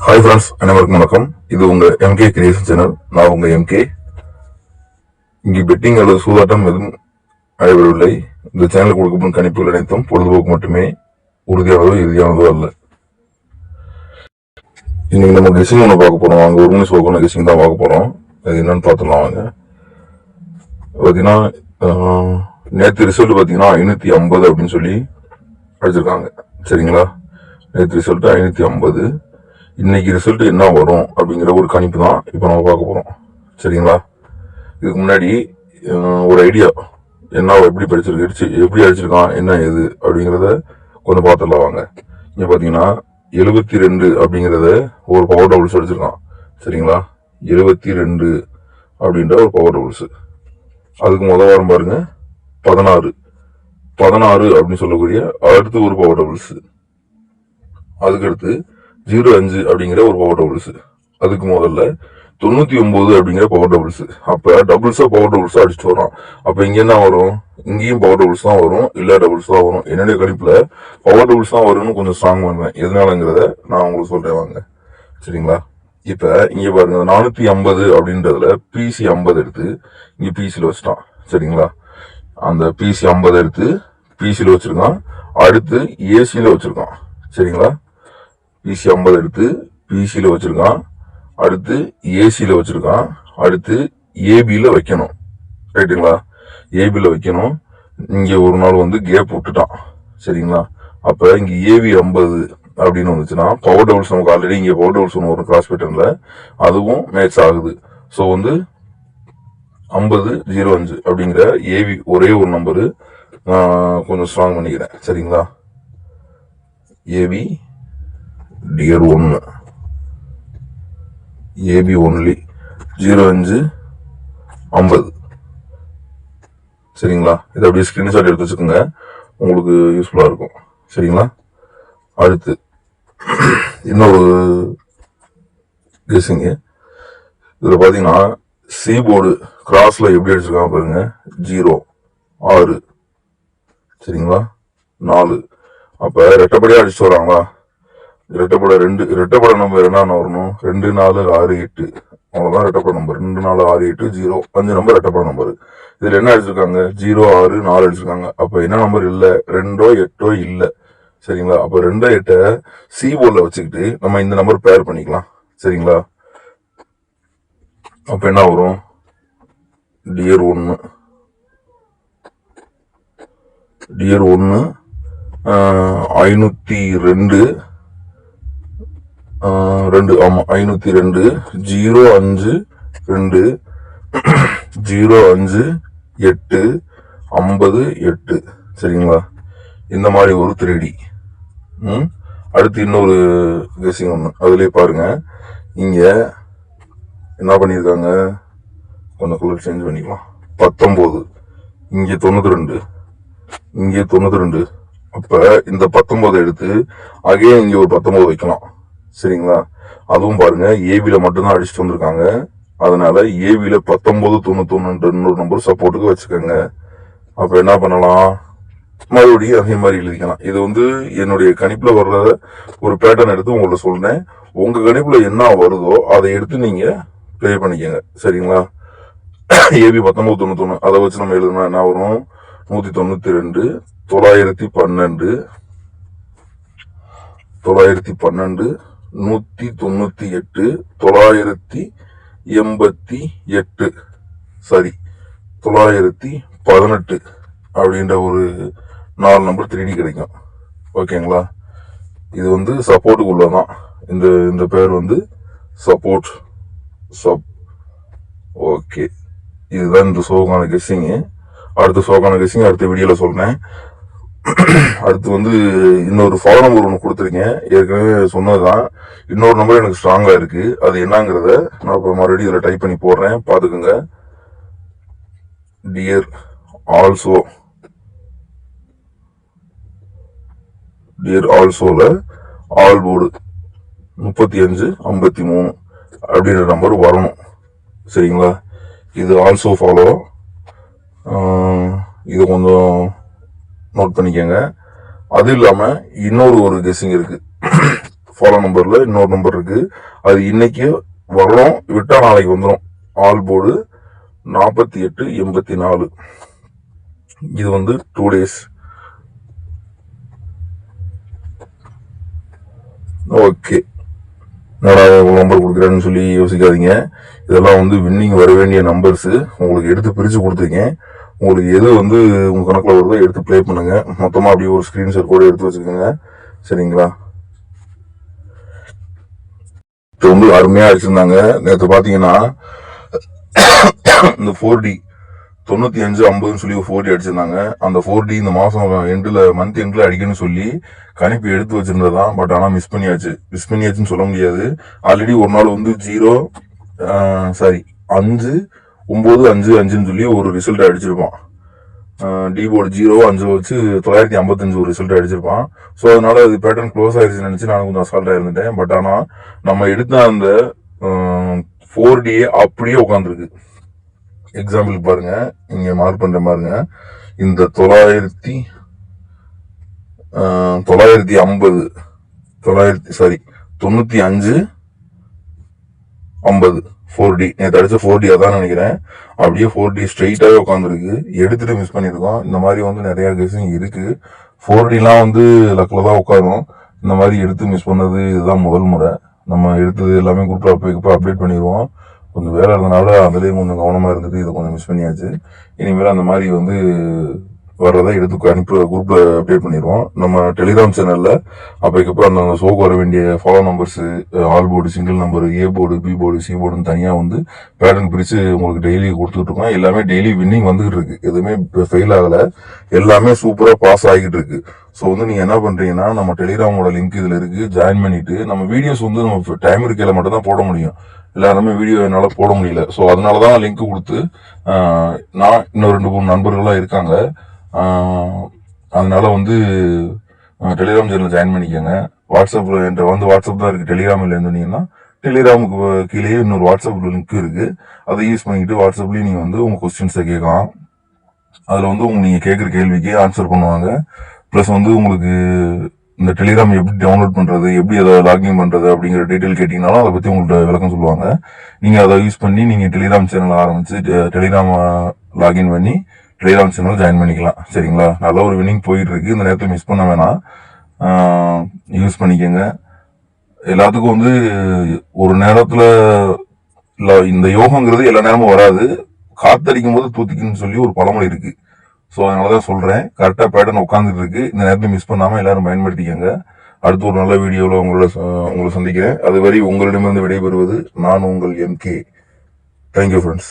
Hi friends, அனைவருக்கும் வணக்கம். இது உங்க எம்கே கிரியேஷன் சேனல். நான் உங்க எம்கே. இங்கு பெட்டிங் அல்லது சூதாட்டம் எதுவும் நடைபெறவில்லை. இந்த சேனல் கொடுக்கப்படும் கணிப்புகள் அனைத்தும் பொழுதுபோக்கு மட்டுமே, உறுதியானதோ இறுதியானதோ அல்ல. இன்னைக்கு நம்ம கெஸிங் ஒன்று பார்க்க போறோம். அங்க ஒரு மணி சோக்கான கெஸிங் தான் பார்க்க போறோம். அது என்னன்னு பார்த்துடலாம் வாங்க. பார்த்தீங்கன்னா நேற்று ரிசல்ட் பார்த்தீங்கன்னா 550 அப்படின்னு சொல்லி அடிச்சிருக்காங்க. சரிங்களா? நேற்று ரிசல்ட் 550. இன்னைக்கு ரிசல்ட் என்ன வரும் அப்படிங்கிற ஒரு கணிப்பு தான் இப்போ நம்ம பார்க்க போறோம். சரிங்களா? இதுக்கு முன்னாடி ஒரு ஐடியா என்ன எப்படி எப்படி அடிச்சிருக்கான் என்ன ஏது அப்படிங்கிறத கொஞ்சம் பார்த்துடலாம் வாங்க. இங்க பாத்தீங்கன்னா 72 அப்படிங்கிறத ஒரு பவர் டபுள்ஸ் அடிச்சிருக்கான். சரிங்களா? 72 அப்படின்ற ஒரு பவர் டபுள்ஸ். அதுக்கு வாரம் பாருங்க 16 அப்படின்னு சொல்லக்கூடிய அடுத்து ஒரு பவர் டபுள்ஸ். அதுக்கடுத்து 05 அப்படிங்கிற ஒரு பவர் டபுள்ஸ். அதுக்கு முதல்ல 99 அப்படிங்கிற பவர் டபுள்ஸ். அப்ப டபுள்ஸா பவர் டபுள்ஸா அடிச்சுட்டு வரோம். அப்ப இங்க என்ன வரும்? இங்கேயும் பவர் டபுள்ஸ் தான் வரும், இல்ல டபுள்ஸ் தான் வரும். என்னுடைய கணிப்புல பவர் டபுள்ஸ் தான் வரும்னு கொஞ்சம் ஸ்ட்ராங் பண்ணுவேன். எதனாலங்கிறத நான் உங்களுக்கு சொல்றேன் வாங்க. சரிங்களா? இப்ப இங்க பாருங்க 450 அப்படின்றதுல பிசி 50 எடுத்து இங்க பிசில வச்சுட்டான். சரிங்களா? அந்த பிசி 50 எடுத்து பிசில வச்சிருக்கான். அடுத்து ஏசில வச்சிருக்கான். சரிங்களா? பிசி 50 எடுத்து பிசில வச்சிருக்கான். அடுத்து ஏசில வச்சிருக்கான். அடுத்து ஏபில வைக்கணும். ரைட்டுங்களா? ஏபில வைக்கணும். இங்க ஒரு நாள் கேப் விட்டுட்டான். சரிங்களா? அப்ப இங்க ஏபி 50 அப்படின்னு வந்துச்சுன்னா பவர் டபுள்ஸ் நமக்கு ஆல்ரெடி இங்க பவர் டபுள்ஸ் ஒன்று வரும் கிராஸ் பேட்டர்ன்ல, அதுவும் மேட்ச் ஆகுது. ஸோ 50-05 அப்படிங்கிற ஏபி ஒரே ஒரு நம்பரு கொஞ்சம் ஸ்ட்ராங் பண்ணிக்கிறேன். சரிங்களா? AP dear 1 AP only 05-50. சரிங்களா? இதை அப்படியே ஸ்கிரீன்ஷாட் எடுத்து வச்சுக்கோங்க, உங்களுக்கு யூஸ்ஃபுல்லா இருக்கும். சரிங்களா? அடுத்து இன்னொரு கெஸிங். இதுல பாத்தீங்கன்னா சி போர்டு கிராஸ்ல எப்படி அடிச்சிருக்காங்க பாருங்க. 0-6. சரிங்களா? 4. அப்ப ரெட்டப்படியா அடிச்சுட்டு வராங்களா? ரெட்டப்பட நம்பர் என்ன வரணும்? 2, 4, 6, 8. அவ்வளவுதான் ரெட்டப்பட நம்பர். 2, 4, 6, 8, 0, 5 நம்பர் ரெட்டப்பட நம்பர். இதுல என்ன அடிச்சிருக்காங்க? 0, 6, 4 அடிச்சிருக்காங்க. அப்ப என்ன நம்பர் இல்ல? 2, 8 இல்ல. சரிங்களா? அப்ப 2, 8 சி போர்ட்ல வச்சுக்கிட்டு நம்ம இந்த நம்பர் பேர் பண்ணிக்கலாம். சரிங்களா? அப்ப என்ன வரும்? டியர் 1 502 ஆமா 502 05 2 05 8 50 8. சரிங்களா? இந்த மாதிரி ஒரு 3D. அடுத்து இன்னொரு கெஸிங் ஒண்ணு. அதுலயே பாருங்க, இங்க என்ன பண்ணிருக்காங்க, கொஞ்சம் கலர் சேஞ்ச் பண்ணிக்கலாம். 19, இங்க 92, இங்க 92. அப்ப இந்த 19 எடுத்து அகைன் இங்க ஒரு 19 வைக்கலாம். சரிங்களா? அதுவும் பாருங்க ஏபில மட்டும்தான் அடிச்சுட்டு வந்திருக்காங்க. அதனால ஏபில 1991 இன்னொரு நம்பர் சப்போர்ட்டுக்கு வச்சுக்கோங்க. அப்ப என்ன பண்ணலாம்? மறுபடியும் அதே மாதிரி எழுதிக்கலாம். இது என்னுடைய கணிப்புல வர்ற ஒரு பேட்டர்ன் எடுத்து உங்கள்ட்ட சொல்றேன். உங்க கணிப்புல என்ன வருதோ அதை எடுத்து நீங்க ப்ளே பண்ணிக்கங்க. சரிங்களா? ஏபி 1991 அதை வச்சு நம்ம எழுதுனா என்ன வரும்? 192, 912, 912, 198, 988, சரி 918 அப்படின்ற ஒரு 4 நம்பர் 3D கிடைக்கும். ஓகேங்களா? இது சப்போர்ட்டுக்கு உள்ளதான். இந்த பேர் சப்போர்ட் சப். ஓகே, இதுதான் இந்த ஷோக்கான கெஸ்ஸிங். அடுத்த ஷோக்கான கெஸ்ஸிங் அடுத்த வீடியோல சொல்றேன். அடுத்து இன்னொரு ஃபாலோ நம்பர் ஒன்று கொடுத்துருக்கேன். ஏற்கனவே சொன்னதுதான். இன்னொரு நம்பர் எனக்கு ஸ்ட்ராங்கா இருக்கு. அது என்னங்கிறத நான் இப்போ மறுபடியும் இதில் டைப் பண்ணி போடுறேன், பார்த்துக்குங்க. டியர் ஆல்சோல ஆல் போர்டு 35-53 அப்படின்ற நம்பர் வரணும். சரிங்களா? இது ஆல்சோ ஃபாலோ. இது கொஞ்சம் நோட் பண்ணிக்கங்க. அது இல்லாம இன்னொரு கெஸ்ஸிங் இருக்கு. ஃபாலோ நம்பர்ல இன்னொரு நம்பர் இருக்கு. அது இன்னைக்கு வரணும், விட்டா நாளைக்கு வந்துடும். All board 4884. இது வந்து 2 days. ஓகே, நான் நம்பர் கொடுக்குறேன்னு சொல்லி யோசிக்காதீங்க. இதெல்லாம் வந்து வின்னிங் வர வேண்டிய நம்பர்ஸ். உங்களுக்கு எடுத்து பிரிச்சு கொடுத்துருக்கேன். உங்களுக்கு எது வந்து உங்க கணக்குல வருதோ எடுத்து ப்ளே பண்ணுங்க. மொத்தமா அப்படியே ஒரு ஸ்கிரீன்ஷாட் கூட எடுத்து வச்சுக்கோங்க, சரிங்களா? இது வந்து அருமையா அடிச்சிருந்தாங்க. நேற்று பாத்தீங்கன்னா இந்த 4D 9550 சொல்லி 4D அடிச்சிருந்தாங்க. அந்த 4D இந்த மாசம் எண்டுல மந்த் எண்ட்ல அடிக்கணும்னு சொல்லி கணிப்பு எடுத்து வச்சிருந்ததான். பட் ஆனா மிஸ் பண்ணியாச்சுன்னு சொல்ல முடியாது. ஆல்ரெடி ஒரு நாள் வந்து 5-9-5-5ன்னு சொல்லி ஒரு ரிசல்ட் அடிச்சிருப்பான். டி போர்டு 0-5 வச்சு 955 ஒரு ரிசல்ட் அடிச்சிருப்பான். ஸோ அதனால அது பேட்டர்ன் க்ளோஸ் ஆயிடுச்சுன்னு நினைச்சு நான் கொஞ்சம் அசால்ட்டா இருந்துட்டேன். பட் ஆனா நம்ம எடுத்த அந்த 4D அப்படியே உட்காந்துருக்கு. எக்ஸாம்பிள் பாருங்க, இங்க மார்க் பண்ற பாருங்க. இந்த 95-50 4D நேற்று அடிச்ச 4D அதான் நினைக்கிறேன். அப்படியே 4D ஸ்ட்ரெயிட்டாவே உட்காந்துருக்கு. எடுத்துட்டு மிஸ் பண்ணிருக்கோம். இந்த மாதிரி வந்து நிறைய கேஸும் இருக்கு. 4D எல்லாம் வந்து லக்ல தான் உட்காரும். இந்த மாதிரி எடுத்து மிஸ் பண்ணது இதுதான் முதல் முறை. நம்ம எடுத்தது எல்லாமே குரூப்ல அப்டேட் பண்ணிடுவோம். கொஞ்சம் வேலை இருந்தனால அதுலயும் கொஞ்சம் கவனமா இருந்துட்டு இதை கொஞ்சம் மிஸ் பண்ணியாச்சு. இனிமேல் அந்த மாதிரி வந்து வர்றதை எடுத்து அனுப்பி குரூப்ல அப்டேட் பண்ணிடுவோம். நம்ம டெலிகிராம் சேனல்ல அப்போக்கப்புறம் அந்த ஷோக்கு வர வேண்டிய follow numbers, all board, single number, A board, B board, C போர்டுன்னு தனியா வந்து பேட்டர்ன் பிரிச்சு உங்களுக்கு டெய்லி கொடுத்துட்டு இருக்கோம். எல்லாமே டெய்லி வின்னிங் வந்துகிட்டு இருக்கு. எதுவுமே ஃபெயில் ஆகல, எல்லாமே சூப்பரா பாஸ் ஆகிட்டு இருக்கு. ஸோ வந்து நீங்க என்ன பண்றீங்கன்னா, நம்ம டெலிகிராமோட லிங்க் இதுல இருக்கு, ஜாயின் பண்ணிட்டு நம்ம வீடியோஸ் வந்து நம்ம டைம் இருக்கையில மட்டும் தான் போட முடியும். எல்லாருமே வீடியோ என்னால போட முடியல. ஸோ அதனாலதான் லிங்க் கொடுத்து நான் இன்னும் 2-3 நண்பர்கள்லாம் இருக்காங்க. அதனால வந்து டெலிகிராம் சேனல் ஜாயின் பண்ணிக்கோங்க. வாட்ஸ்அப்ல என்கிட்ட வந்து வாட்ஸ்அப் தான் இருக்கு. டெலிகிராமில் இருந்தீங்கன்னா டெலிகிராமுக்கு கீழே இன்னொரு வாட்ஸ்அப் லிங்க் இருக்கு. அதை யூஸ் பண்ணிக்கிட்டு வாட்ஸ்அப்லயும் நீங்க வந்து உங்க கொஸ்டின்ஸை கேட்கலாம். அதுல வந்து நீங்க கேட்குற கேள்விக்கு ஆன்சர் பண்ணுவாங்க. பிளஸ் வந்து உங்களுக்கு இந்த டெலிகிராம் எப்படி டவுன்லோட் பண்றது, எப்படி அதை லாகின் பண்றது அப்படிங்கிற டீட்டெயில் கேட்டீங்கன்னாலும் அதை பத்தி உங்கள்ட்ட விளக்கம் சொல்லுவாங்க. நீங்க அதை யூஸ் பண்ணி நீங்க டெலிகிராம் சேனல் ஆரம்பிச்சு டெலிகிராம் லாகின் பண்ணி டெலிகிராம் சேனல் ஜாயின் பண்ணிக்கலாம், சரிங்களா? நல்ல ஒரு வின்னிங் போயிட்டு இருக்கு. இந்த நேரத்தை மிஸ் பண்ண வேணாம், யூஸ் பண்ணிக்கோங்க. எல்லாத்துக்கும் வந்து ஒரு நேரத்துல இந்த யோகங்கிறது எல்லா நேரமும் வராது. காத்தடிக்கும் போது தூத்திக்குன்னு சொல்லி ஒரு பழமொழி இருக்கு. ஸோ அதனாலதான் சொல்றேன், கரெக்டா பேட்டர்ன் உட்காந்துட்டு இருக்கு. இந்த நேரத்தை மிஸ் பண்ணாம எல்லாரும் பயன்படுத்திக்கங்க. அடுத்து ஒரு நல்ல வீடியோல உங்களை சந்திக்கிறேன். அதுவரை உங்களிடமிருந்து விடைபெறுவது நான் உங்கள் MK. Thank you friends.